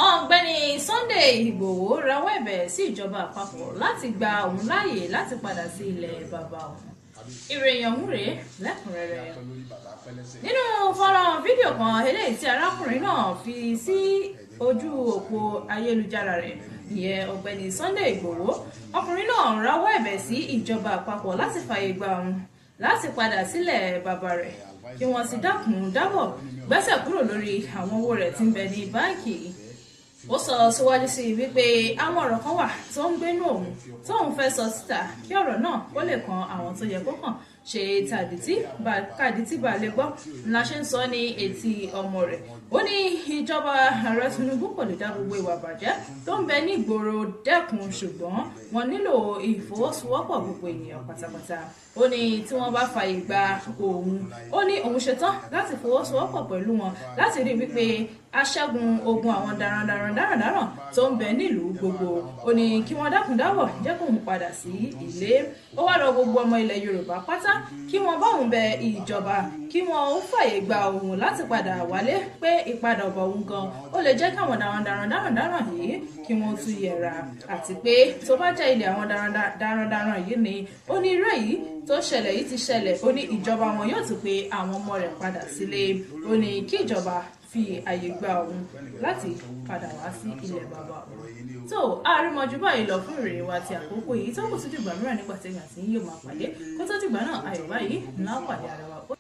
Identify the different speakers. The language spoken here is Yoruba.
Speaker 1: Ọ̀gbẹ́ni Sunday Igboho rawọ́ ẹ̀bẹ̀ sí ìjọba àpapọ̀ láti gba òun láàyè láti padà sí ilẹ̀ bàbá òun. Ìròyìn ọ̀hún rèé lẹ́kùnrẹ́rẹ́. Nínú fọ́nrán fídíò kan eléyìí tí arákùnrin náà fi sí ojú òpó ayélujára rẹ̀, ìyẹn Ọ̀gbẹ́ni Sunday Igboho, ọkùnrin náà rawọ́ ẹ̀bẹ̀ sí ìjọba àpapọ̀ láti fààyè gba òun láti padà sílẹ̀ bàbá rẹ̀, kí wọ́n sì dákun dábọ̀ gbẹ́sẹ̀ kúrò lórí àwọn owó rẹ̀ tí ń bẹ ní báńkì. Ó sọ síwájú sí wípé àwọn ọ̀rọ̀ kan wà tó ń gbénú òun tóun fẹ́ sọ síta kí ọ̀rọ̀ náà kó lè kan àwọn tó yẹ kó kàn, ṣe kàdítí bá lè gbọ́ ńlá ṣe ń sọ ní etí ọmọ rẹ̀. Ó ní ìjọba ààrẹ Tinubu kò lè dá gbogbo ìwà bàjẹ́ tó ń bẹ ní ìgboro dẹ́kun, ṣùgbọ́n wọ́n nílò ìfọwọ́sowọ́pọ̀ gbogbo ènìyàn pátápátá. Ó ní tí wọ́n bá fààyè gba òun, ó ní òun ṣetán láti fọwọ́sowọ́pọ̀ pẹ̀lú wọn láti rí wípé aṣẹ́gun ogun àwọn darandaran tó ń bẹ nílùú gbogbo. Ó ní kí wọ́n dákun dábọ̀ jẹ́ kóun padà sí ilé. Ó wá rọ gbogbo ọmọ ilẹ̀ Yorùbá pátá kí wọ́n bá òun bẹ ìjọba kí wọ́n ó fààyè gba òun láti padà wálé, pé ìpadàbọ̀ òun gan ó lè jẹ́ káwọn darandaran yìí kí wọ́n tún yẹra, àti pé tó bá jẹ́ ilé àwọn darandaran yìí ni ó ní irú èyí tó ṣẹlẹ̀ yìí ti ṣẹlẹ̀. Ó ní ìjọba wọn yóò tún pé àwọn ọmọ rẹ̀ padà sílé. Ó ní kí ìjọba fi àyè gba òun láti padà wá sí ilẹ̀ bàbá òun. Tó àrímọ̀jú báyìí lọ fún ìròyìn wa ti àkókò yìí, tó kù sí dìgbà mìíràn nígbà tí èèyàn ti yóò máa pàdé. Kó tó dìgbà náà, ayọ̀ báyìí ńlá pàdé ara wa.